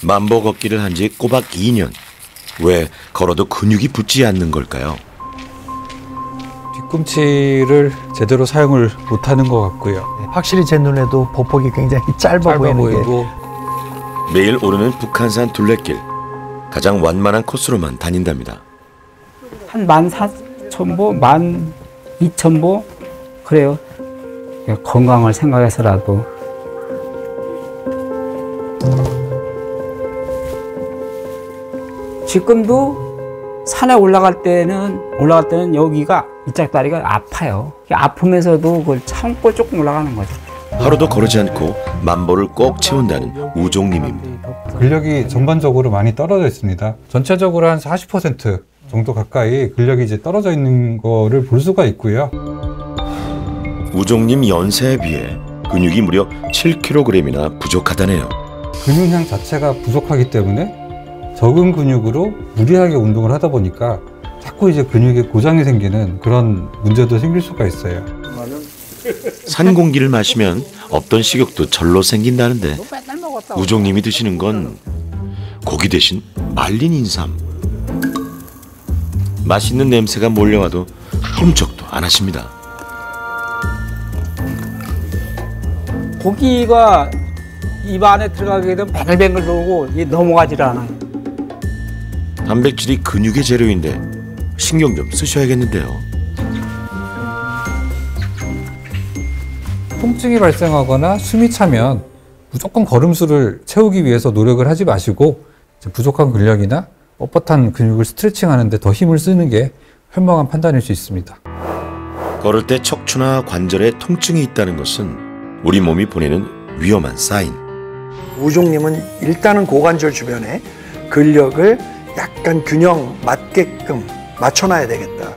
만보 걷기를 한 지 꼬박 2년. 왜 걸어도 근육이 붙지 않는 걸까요? 뒤꿈치를 제대로 사용을 못하는 것 같고요. 확실히 제 눈에도 보폭이 굉장히 짧아 보이고 매일 오르는 북한산 둘레길. 가장 완만한 코스로만 다닌답니다. 한 14,000보, 12,000보 그래요. 건강을 생각해서라도. 지금도 산에 올라갈 때는 여기가 이쪽 다리가 아파요. 아프면서도 그걸 참고 조금 올라가는 거죠. 하루도 거르지 않고 만보를 꼭 채운다는 우종님입니다. 근력이 전반적으로 많이 떨어져 있습니다. 전체적으로 한 40% 정도 가까이 근력이 이제 떨어져 있는 거를 볼 수가 있고요. 우종님 연세에 비해 근육이 무려 7kg이나 부족하다네요. 근육량 자체가 부족하기 때문에 적은 근육으로 무리하게 운동을 하다 보니까 자꾸 이제 근육에 고장이 생기는 그런 문제도 생길 수가 있어요. 산 공기를 마시면 없던 식욕도 절로 생긴다는데 우종님이 드시는 건 고기 대신 말린 인삼. 맛있는 냄새가 몰려와도 꼼짝도 안 하십니다. 고기가 입 안에 들어가게 되면 뱅글뱅글 돌고 넘어가질 않아요. 단백질이 근육의 재료인데 신경 좀 쓰셔야겠는데요. 통증이 발생하거나 숨이 차면 무조건 걸음수를 채우기 위해서 노력을 하지 마시고 부족한 근력이나 뻣뻣한 근육을 스트레칭하는 데 더 힘을 쓰는 게 현명한 판단일 수 있습니다. 걸을 때 척추나 관절에 통증이 있다는 것은 우리 몸이 보내는 위험한 사인. 우종님은 일단은 고관절 주변에 근력을 약간 균형 맞게끔 맞춰놔야 되겠다.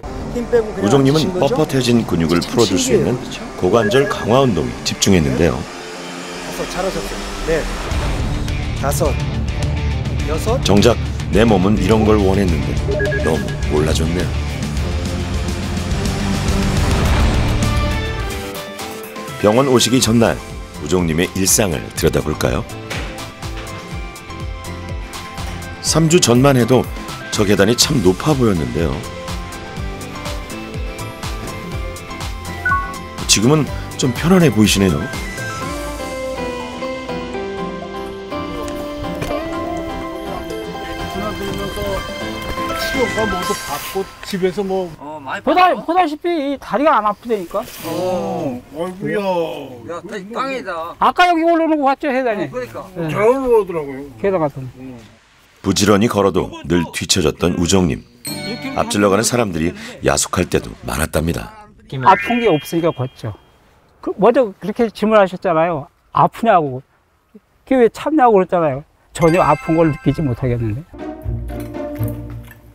우종님은 뻣뻣해진 근육을 풀어줄 수 있는 고관절 강화 운동에 집중했는데요. 5, 잘하셨어요. 네, 5, 6. 정작 내 몸은 이런 걸 원했는데 너무 몰라줬네요. 병원 오시기 전날 우종님의 일상을 들여다볼까요? 3주 전만 해도 저 계단이 참 높아 보였는데요. 지금은 좀 편안해 보이시네요. 치료가 뭐도 받고 집에서 뭐 보다시피 이 다리가 안 아프다니까. 아이고야. 야, 땅이다. 아까 여기 올라오는 거 봤죠, 해단이? 그러니까. 잘 올라오더라고요. 계단 같은. 부지런히 걸어도 늘 뒤처졌던 우종님. 앞질러 가는 사람들이 야속할 때도 많았답니다. 아픈 게 없으니까 걷죠. 먼저 그렇게 질문하셨잖아요. 아프냐고. 그게 왜 참냐고 그랬잖아요. 전혀 아픈 걸 느끼지 못하겠는데.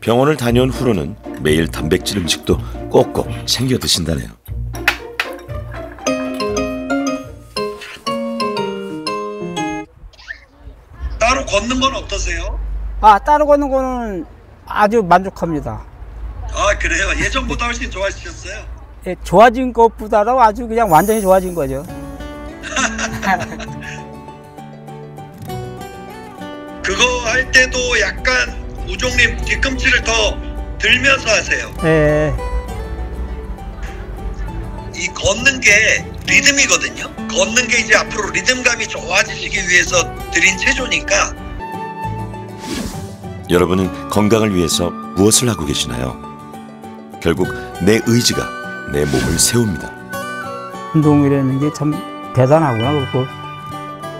병원을 다녀온 후로는 매일 단백질 음식도 꼭꼭 챙겨 드신다네요. 따로 걷는 건 어떠세요? 따로 걷는 거는 아주 만족합니다. 아 그래요? 예전보다 훨씬 좋아지셨어요? 예, 좋아진 것보다는 아주 그냥 완전히 좋아진 거죠. 그거 할 때도 약간 우종님 뒤꿈치를 더 들면서 하세요. 예. 이 걷는 게 리듬이거든요. 걷는 게 이제 앞으로 리듬감이 좋아지시기 위해서 들인 체조니까. 여러분은 건강을 위해서 무엇을 하고 계시나요? 결국 내 의지가 내 몸을 세웁니다. 운동이라는 게 참 대단하구나. 그리고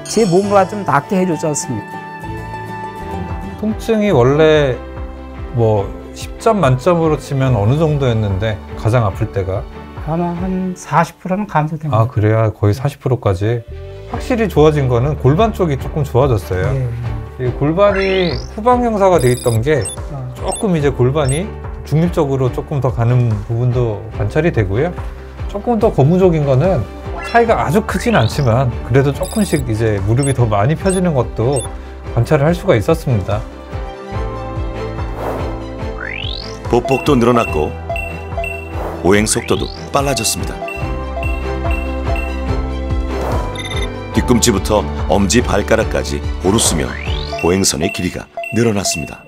제 몸을 좀 낫게 해주지 않습니까? 통증이 원래 뭐 10점 만점으로 치면 어느 정도였는데 가장 아플 때가? 아마 한 40%는 감소됩니다. 아, 그래야 거의 40%까지. 확실히 좋아진 거는 골반 쪽이 조금 좋아졌어요. 예. 이 골반이 후방경사가 돼 있던 게 조금 이제 골반이 중립적으로 조금 더 가는 부분도 관찰이 되고요. 조금 더 고무적인 거는 차이가 아주 크진 않지만 그래도 조금씩 이제 무릎이 더 많이 펴지는 것도 관찰을 할 수가 있었습니다. 보폭도 늘어났고 보행 속도도 빨라졌습니다. 뒤꿈치부터 엄지 발가락까지 고루 쓰며 보행선의 길이가 늘어났습니다.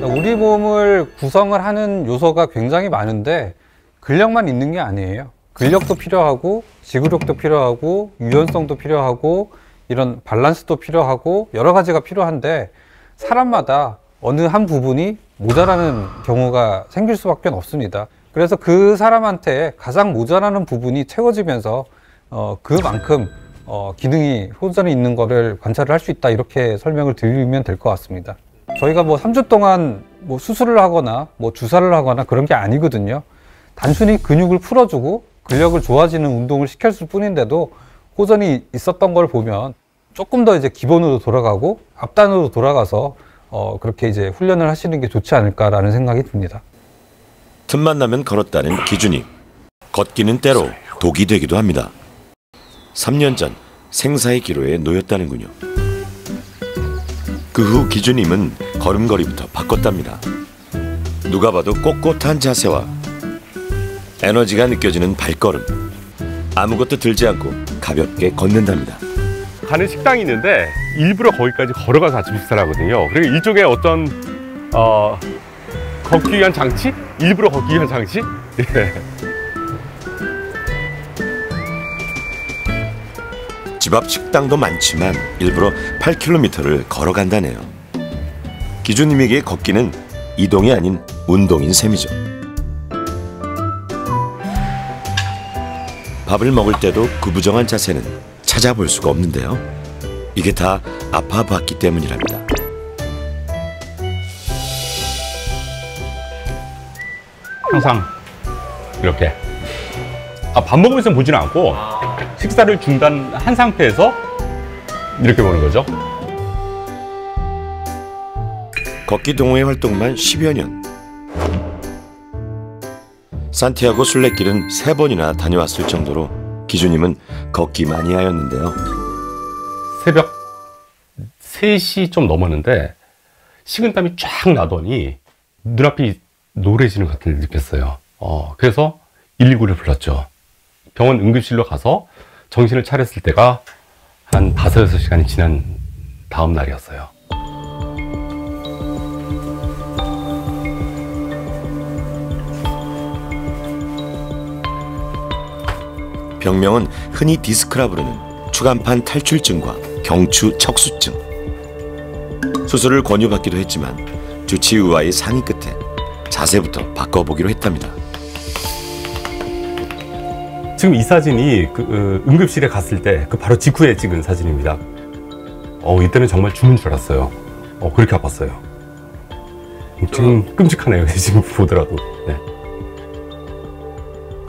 우리 몸을 구성을 하는 요소가 굉장히 많은데 근력만 있는 게 아니에요. 근력도 필요하고 지구력도 필요하고 유연성도 필요하고 이런 밸런스도 필요하고 여러 가지가 필요한데 사람마다 어느 한 부분이 모자라는 경우가 생길 수밖에 없습니다. 그래서 그 사람한테 가장 모자라는 부분이 채워지면서 그만큼 기능이 호전이 있는 거를 관찰을 할 수 있다, 이렇게 설명을 드리면 될 것 같습니다. 저희가 뭐 3주 동안 뭐 수술을 하거나 뭐 주사를 하거나 그런 게 아니거든요. 단순히 근육을 풀어주고 근력을 좋아지는 운동을 시켰을 뿐인데도 호전이 있었던 걸 보면 조금 더 이제 기본으로 돌아가고 앞단으로 돌아가서 그렇게 이제 훈련을 하시는 게 좋지 않을까라는 생각이 듭니다. 틈만 나면 걸었다는 기준님. 걷기는 때로 독이 되기도 합니다. 3년 전 생사의 기로에 놓였다는군요. 그 후 기준님은 걸음걸이부터 바꿨답니다. 누가 봐도 꼿꼿한 자세와 에너지가 느껴지는 발걸음. 아무것도 들지 않고 가볍게 걷는답니다. 가는 식당이 있는데 일부러 거기까지 걸어가서 아침 식사를 하거든요. 그리고 일종의 어떤 걷기 위한 장치? 일부러 걷기 위한 장치? 예. 집 앞 식당도 많지만 일부러 8km를 걸어간다네요. 기준님에게 걷기는 이동이 아닌 운동인 셈이죠. 밥을 먹을 때도 구부정한 자세는 찾아볼 수가 없는데요. 이게 다 아파봤기 때문이랍니다. 항상 이렇게 밥 먹으면서 보지는 않고 식사를 중단한 상태에서 이렇게 보는 거죠. 걷기 동호회 활동만 10여 년. 산티아고 순례길은 3번이나 다녀왔을 정도로 기준님은 걷기 마니아였는데요. 새벽 3시 좀 넘었는데 식은땀이 쫙 나더니 눈앞이 노래지는 것 같은 걸 느꼈어요. 그래서 119를 불렀죠. 병원 응급실로 가서 정신을 차렸을 때가 한 5-6시간이 지난 다음 날이었어요. 병명은 흔히 디스크라 부르는 추간판 탈출증과 경추 척수증. 수술을 권유받기도 했지만 주치의와의 상의 끝에 자세부터 바꿔보기로 했답니다. 지금 이 사진이 응급실에 갔을 때 그 바로 직후에 찍은 사진입니다. 이때는 정말 죽는 줄 알았어요. 그렇게 아팠어요. 지금 끔찍하네요. 지금 보더라도. 네.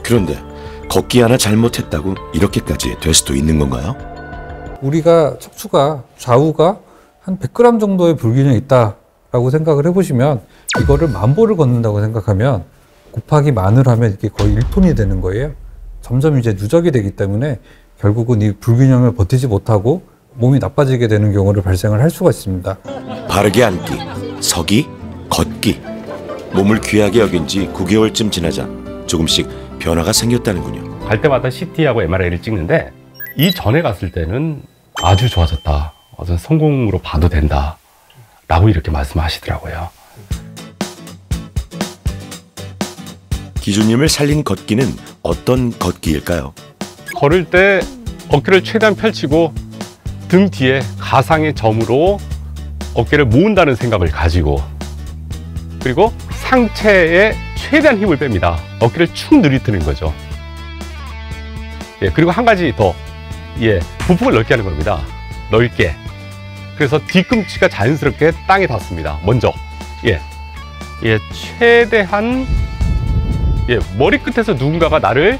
그런데 걷기 하나 잘못했다고 이렇게까지 될 수도 있는 건가요? 우리가 척추가 좌우가 한 100g 정도의 불균형이 있다라고 생각을 해보시면 이거를 10,000보를 걷는다고 생각하면 곱하기 만을 하면 이게 거의 1톤이 되는 거예요. 점점 이제 누적이 되기 때문에 결국은 이 불균형을 버티지 못하고 몸이 나빠지게 되는 경우를 발생을 할 수가 있습니다. 바르게 앉기, 서기, 걷기. 몸을 귀하게 여긴 지 9개월쯤 지나자 조금씩 변화가 생겼다는군요. 갈 때마다 CT하고 MRI를 찍는데 이전에 갔을 때는 아주 좋아졌다. 어떤 성공으로 봐도 된다. 라고 이렇게 말씀하시더라고요. 기준님을 살린 걷기는 어떤 걷기일까요? 걸을 때 어깨를 최대한 펼치고 등 뒤에 가상의 점으로 어깨를 모은다는 생각을 가지고, 그리고 상체에 최대한 힘을 뺍니다. 어깨를 축 늘리뜨는 거죠. 그리고 한 가지 더, 부폭을 넓게 하는 겁니다. 넓게. 그래서 뒤꿈치가 자연스럽게 땅에 닿습니다. 먼저, 최대한 머리끝에서 누군가가 나를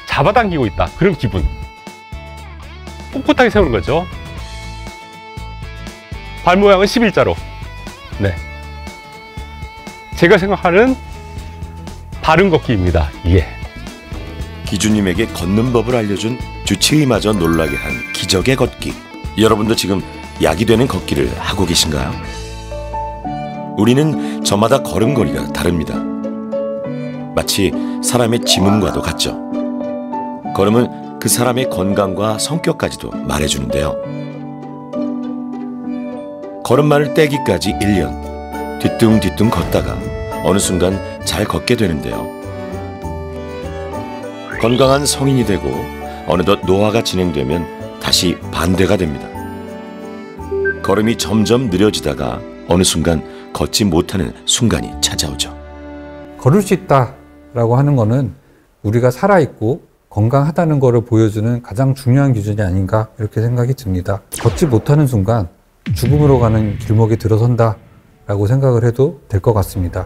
잡아당기고 있다. 그런 기분. 꼿꼿하게 세우는 거죠. 발 모양은 11자로. 네. 제가 생각하는 바른 걷기입니다. 기준님에게 걷는 법을 알려준 주치의마저 놀라게 한 기적의 걷기. 여러분도 지금 약이 되는 걷기를 하고 계신가요? 우리는 저마다 걸음걸이가 다릅니다. 마치 사람의 지문과도 같죠. 걸음은 그 사람의 건강과 성격까지도 말해주는데요. 걸음마를 떼기까지 1년. 뒤뚱뒤뚱 걷다가 어느 순간 잘 걷게 되는데요. 건강한 성인이 되고 어느덧 노화가 진행되면 다시 반대가 됩니다. 걸음이 점점 느려지다가 어느 순간 걷지 못하는 순간이 찾아오죠. 걸을 수 있다라고 하는 거는 우리가 살아있고 건강하다는 것을 보여주는 가장 중요한 기준이 아닌가 이렇게 생각이 듭니다. 걷지 못하는 순간 죽음으로 가는 길목에 들어선다라고 생각을 해도 될 것 같습니다.